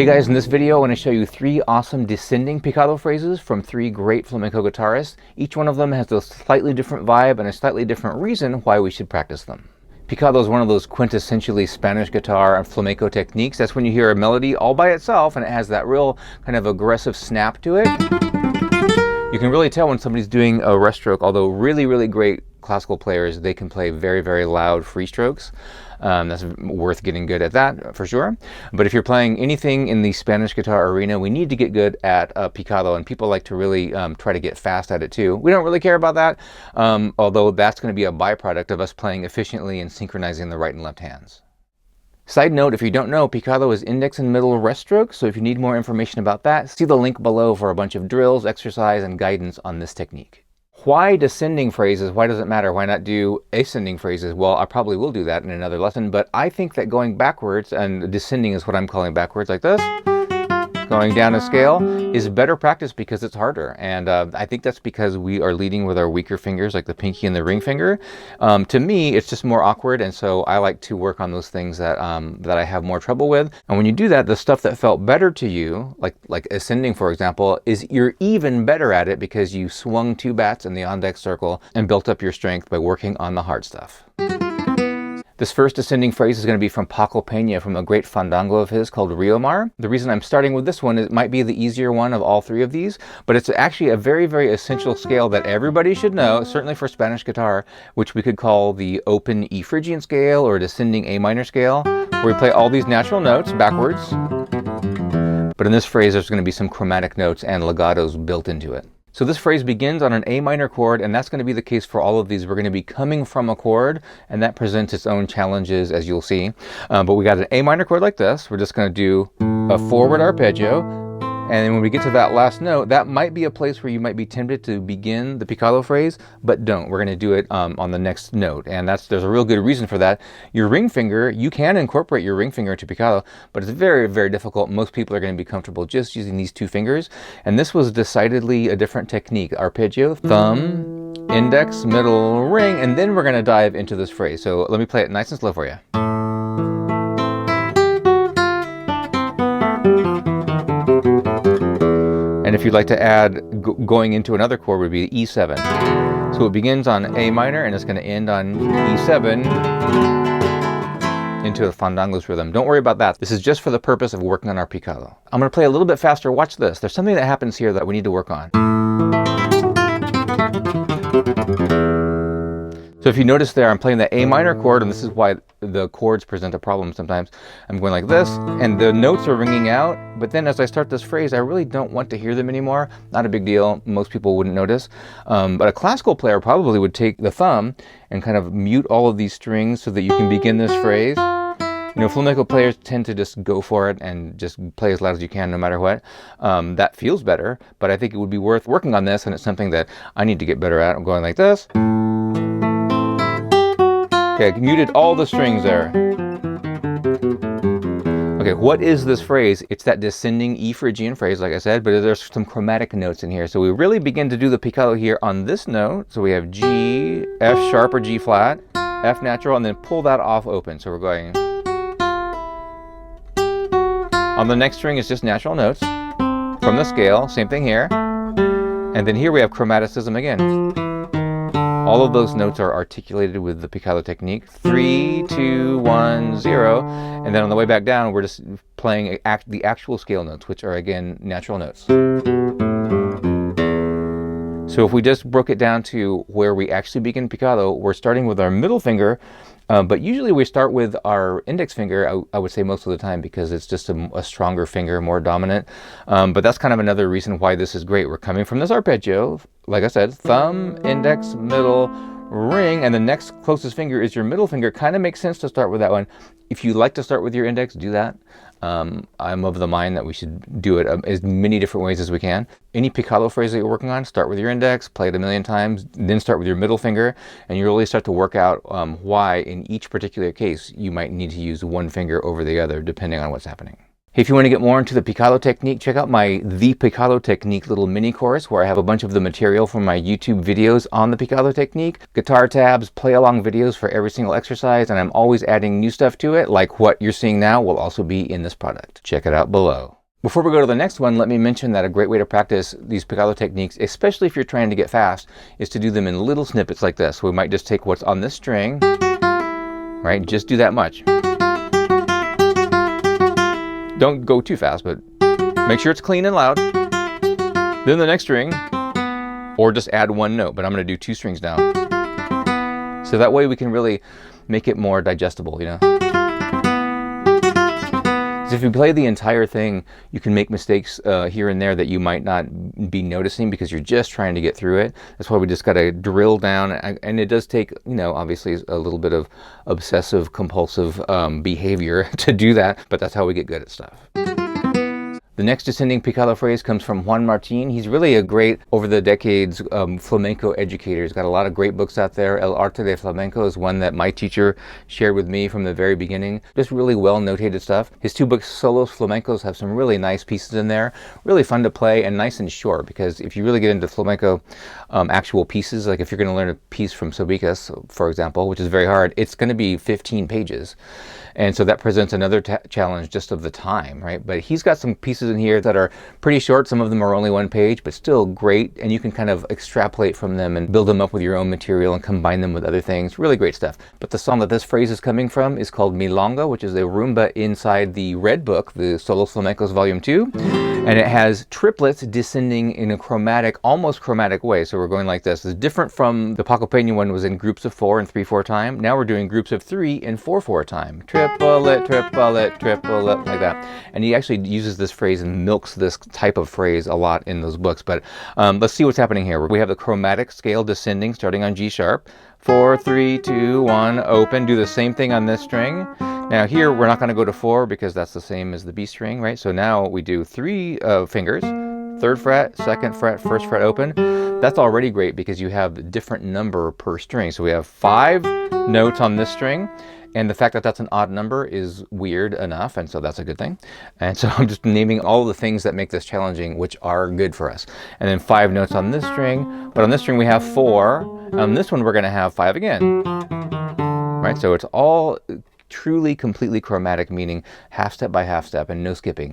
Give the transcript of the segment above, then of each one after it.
Hey guys, in this video I want to show you 3 awesome descending picado phrases from 3 great flamenco guitarists. Each one of them has a slightly different vibe and a slightly different reason why we should practice them. Picado is one of those quintessentially Spanish guitar and flamenco techniques. That's when you hear a melody all by itself and it has that real kind of aggressive snap to it. You can really tell when somebody's doing a rest stroke, although really great classical players, they can play very loud free strokes. That's worth getting good at that for sure. But if you're playing anything in the Spanish guitar arena, we need to get good at picado, and people like to really try to get fast at it too. We don't really care about that, although that's going to be a byproduct of us playing efficiently and synchronizing the right and left hands. Side note, if you don't know, picado is index and middle rest strokes, so if you need more information about that, see the link below for a bunch of drills, exercise, and guidance on this technique. Why descending phrases? Why does it matter? Why not do ascending phrases? Well, I probably will do that in another lesson, but I think that going backwards, and descending is what I'm calling backwards, like this, going down a scale, is better practice because it's harder. And I think that's because we are leading with our weaker fingers, like the pinky and the ring finger. To me, it's just more awkward, and so I like to work on those things that that I have more trouble with. And when you do that, the stuff that felt better to you, like ascending, for example, is you're even better at it because you swung 2 bats in the on-deck circle and built up your strength by working on the hard stuff. This first descending phrase is going to be from Paco Peña from a great fandango of his called Rio Mar. The reason I'm starting with this one is it might be the easier one of all 3 of these, but it's actually a very essential scale that everybody should know, certainly for Spanish guitar, which we could call the open E Phrygian scale or descending A minor scale, where we play all these natural notes backwards. But in this phrase, there's going to be some chromatic notes and legatos built into it. So this phrase begins on an A minor chord, and that's going to be the case for all of these. We're going to be coming from a chord, and that presents its own challenges, as you'll see. But we got an A minor chord like this. We're just going to do a forward arpeggio. And then when we get to that last note, that might be a place where you might be tempted to begin the picado phrase, but don't. We're going to do it on the next note, and there's a real good reason for that. Your ring finger, you can incorporate your ring finger into picado, but it's very difficult. Most people are going to be comfortable just using these 2 fingers, and this was decidedly a different technique. Arpeggio, thumb, index, middle, ring, and then we're going to dive into this phrase. So let me play it nice and slow for you. And if you'd like to add going into another chord would be E7. So it begins on A minor and it's going to end on E7 into a Fandangos rhythm. Don't worry about that. This is just for the purpose of working on our picado. I'm going to play a little bit faster. Watch this. There's something that happens here that we need to work on. So if you notice there, I'm playing the A minor chord, and this is why the chords present a problem sometimes. I'm going like this, and the notes are ringing out, but then as I start this phrase, I really don't want to hear them anymore. Not a big deal. Most people wouldn't notice. But a classical player probably would take the thumb and kind of mute all of these strings so that you can begin this phrase. You know, flamenco players tend to just go for it and just play as loud as you can no matter what. That feels better, but I think it would be worth working on this, and it's something that I need to get better at. I'm going like this. Okay, I muted all the strings there. Okay, what is this phrase? It's that descending E Phrygian phrase, like I said, but there's some chromatic notes in here. So we really begin to do the picado here on this note. So we have G, F sharp or G flat, F natural, and then pull that off open. So we're going. On the next string, it's just natural notes from the scale. Same thing here. And then here we have chromaticism again. All of those notes are articulated with the picado technique. 3, 2, 1, 0. And then on the way back down, we're just playing the actual scale notes, which are, again, natural notes. So if we just broke it down to where we actually begin picado, we're starting with our middle finger, but usually we start with our index finger, I would say most of the time, because it's just a stronger finger, more dominant. But that's kind of another reason why this is great. We're coming from this arpeggio, like I said, thumb, index, middle, ring, and the next closest finger is your middle finger. Kind of makes sense to start with that one. If you like to start with your index, do that. I'm of the mind that we should do it as many different ways as we can. Any picado phrase that you're working on, start with your index, play it a million times, then start with your middle finger, and you really start to work out why in each particular case you might need to use one finger over the other depending on what's happening. Hey, if you want to get more into the Picado technique, check out my The Picado Technique little mini course where I have a bunch of the material from my YouTube videos on the Picado technique, guitar tabs, play along videos for every single exercise, and I'm always adding new stuff to it, like what you're seeing now will also be in this product. Check it out below. Before we go to the next one, let me mention that a great way to practice these Picado techniques, especially if you're trying to get fast, is to do them in little snippets like this. We might just take what's on this string, right? Just do that much. Don't go too fast, but make sure it's clean and loud. Then the next string, or just add one note, but I'm going to do 2 strings now. So that way we can really make it more digestible, you know. If you play the entire thing, you can make mistakes here and there that you might not be noticing because you're just trying to get through it. That's why we just got to drill down, and it does take, you know, obviously a little bit of obsessive compulsive behavior to do that, but that's how we get good at stuff. The next descending Picado phrase comes from Juan Martín. He's really a great, over the decades, flamenco educator. He's got a lot of great books out there. El Arte de Flamenco is one that my teacher shared with me from the very beginning. Just really well notated stuff. His 2 books, Solos Flamencos, have some really nice pieces in there. Really fun to play and nice and short, because if you really get into flamenco actual pieces, like if you're going to learn a piece from Sobicas, for example, which is very hard, it's going to be 15 pages. And so that presents another challenge just of the time, right? But he's got some pieces in here that are pretty short. Some of them are only 1 page, but still great. And you can kind of extrapolate from them and build them up with your own material and combine them with other things. Really great stuff. But the song that this phrase is coming from is called Milonga, which is a rumba inside the red book, the Solos Flamencos Volume 2. And it has triplets descending in a chromatic, almost chromatic way. So we're going like this. It's different from the Paco Peña one, was in groups of 4 and 3/4 time. Now we're doing groups of 3 and 4/4 time. Triplet, triplet, triplet, like that. And he actually uses this phrase and milks this type of phrase a lot in those books. But let's see what's happening here. We have the chromatic scale descending, starting on G sharp. 4, 3, 2, 1, open. Do the same thing on this string. Now here, we're not going to go to 4 because that's the same as the B string, right? So now we do 3 fingers, 3rd fret, 2nd fret, 1st fret open. That's already great because you have a different number per string. So we have 5 notes on this string. And the fact that that's an odd number is weird enough, and so that's a good thing. And so I'm just naming all the things that make this challenging, which are good for us. And then 5 notes on this string, but on this string we have 4. On this one we're going to have 5 again. Right, so it's all truly, completely chromatic, meaning half step by half step and no skipping.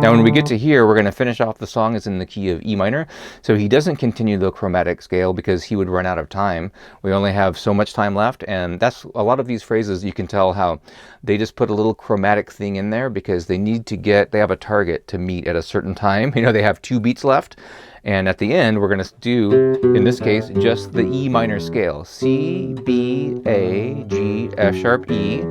Now when we get to here, we're going to finish off the song is in the key of E minor. So he doesn't continue the chromatic scale because he would run out of time. We only have so much time left, and that's a lot of these phrases. You can tell how they just put a little chromatic thing in there because they have a target to meet at a certain time. You know, they have 2 beats left. And at the end, we're going to do, in this case, just the E minor scale. C, B, A, G, F sharp, E.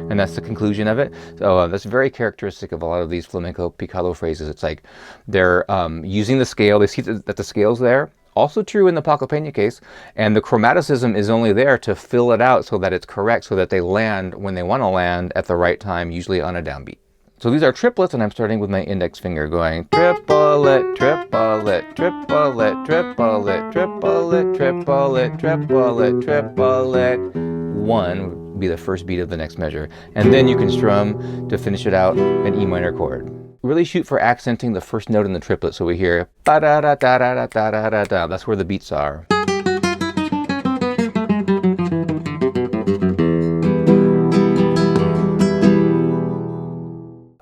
And that's the conclusion of it. So that's very characteristic of a lot of these flamenco picado phrases. It's like they're using the scale. They see that the scale's there. Also true in the Paco Peña case. And the chromaticism is only there to fill it out so that it's correct, so that they land when they want to land at the right time, usually on a downbeat. So these are triplets, and I'm starting with my index finger going triplet, triplet, triplet, triplet, triplet, triplet, triplet, triplet. 1 would be the first beat of the next measure. And then you can strum to finish it out an E minor chord. Really shoot for accenting the first note in the triplet, so we hear da da da da da da da da da. That's where the beats are.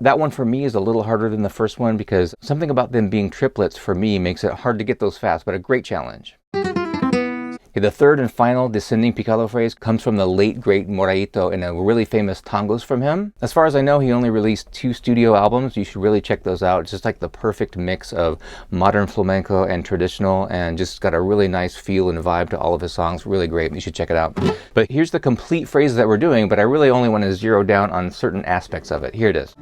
That one for me is a little harder than the first one because something about them being triplets for me makes it hard to get those fast, but a great challenge. Okay, the third and final descending Picado phrase comes from the late, great Moraito and a really famous tangos from him. As far as I know, he only released 2 studio albums. You should really check those out. It's just like the perfect mix of modern flamenco and traditional, and just got a really nice feel and vibe to all of his songs. Really great. You should check it out. But here's the complete phrase that we're doing, but I really only want to zero down on certain aspects of it. Here it is.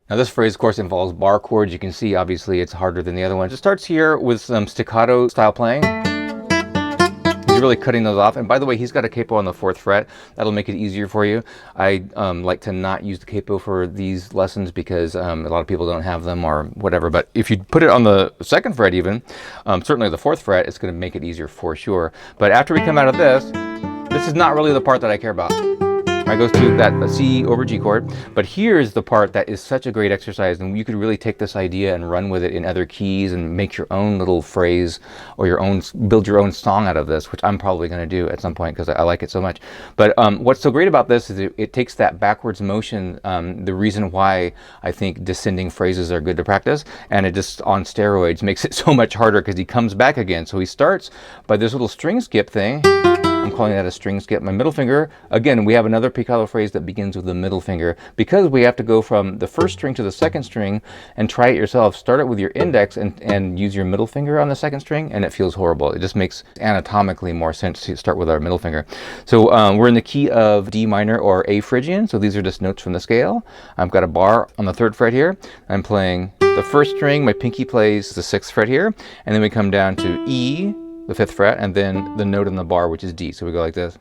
Now this phrase, of course, involves bar chords. You can see, obviously, it's harder than the other ones. It starts here with some staccato style playing. He's really cutting those off. And by the way, he's got a capo on the 4th fret. That'll make it easier for you. I like to not use the capo for these lessons because a lot of people don't have them or whatever. But if you put it on the 2nd fret even, certainly the 4th fret, it's going to make it easier for sure. But after we come out of this is not really the part that I care about. Right, goes to that C over G chord, but here's the part that is such a great exercise, and you could really take this idea and run with it in other keys and make your own little phrase or build your own song out of this, which I'm probably going to do at some point because I like it so much. But what's so great about this is it takes that backwards motion, the reason why I think descending phrases are good to practice, and it just on steroids makes it so much harder because he comes back again. So he starts by this little string skip thing. I'm calling that a string skip. My middle finger, again, we have another picado phrase that begins with the middle finger because we have to go from the 1st string to the 2nd string and try it yourself. Start it with your index and use your middle finger on the 2nd string, and it feels horrible. It just makes anatomically more sense to start with our middle finger. So we're in the key of D minor or A Phrygian, so these are just notes from the scale. I've got a bar on the 3rd fret here. I'm playing the 1st string, my pinky plays the 6th fret here, and then we come down to E, the 5th fret, and then the note in the bar, which is D. So we go like this.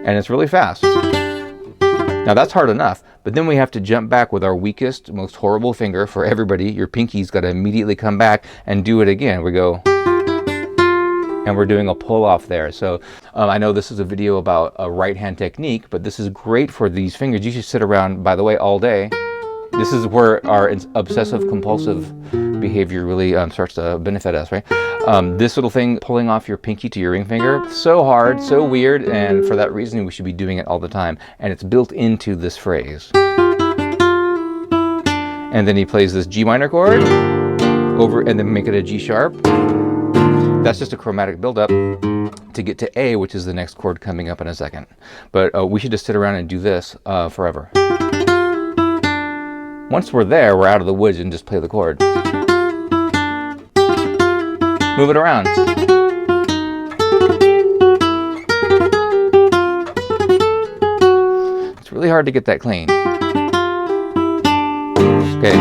And it's really fast. Now that's hard enough, but then we have to jump back with our weakest, most horrible finger for everybody. Your pinky's got to immediately come back and do it again. We go, and we're doing a pull off there. So I know this is a video about a right hand technique, but this is great for these fingers. You should sit around, by the way, all day. This is where our obsessive compulsive behavior really starts to benefit us, right? This little thing, pulling off your pinky to your ring finger, so hard, so weird, and for that reason we should be doing it all the time, and it's built into this phrase. And then he plays this G minor chord over, and then make it a G sharp. That's just a chromatic buildup to get to A, which is the next chord coming up in a second. But we should just sit around and do this forever. Once we're there, we're out of the woods and just play the chord. Move it around. It's really hard to get that clean. Okay.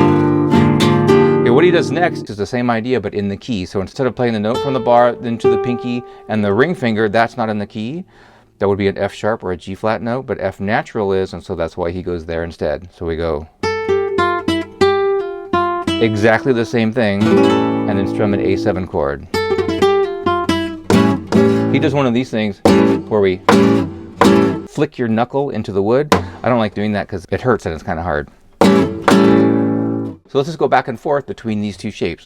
What he does next is the same idea, but in the key. So instead of playing the note from the bar, then to the pinky and the ring finger, that's not in the key. That would be an F sharp or a G flat note, but F natural is, and so that's why he goes there instead. So we go exactly the same thing, and then strum an A7 chord. He does one of these things where we flick your knuckle into the wood. I don't like doing that because it hurts and it's kind of hard. So let's just go back and forth between these two shapes.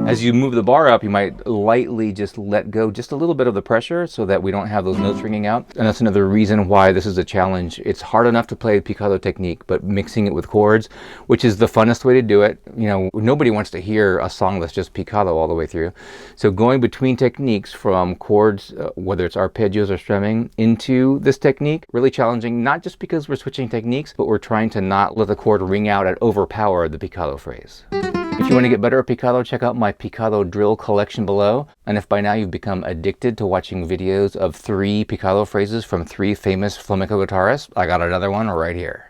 As you move the bar up, you might lightly just let go just a little bit of the pressure so that we don't have those notes ringing out. And that's another reason why this is a challenge. It's hard enough to play the picado technique, but mixing it with chords, which is the funnest way to do it. You know, nobody wants to hear a song that's just picado all the way through. So going between techniques from chords, whether it's arpeggios or strumming, into this technique, really challenging, not just because we're switching techniques, but we're trying to not let the chord ring out and overpower the picado phrase. If you want to get better at picado, check out my picado drill collection below. And if by now you've become addicted to watching videos of 3 picado phrases from 3 famous flamenco guitarists, I got another one right here.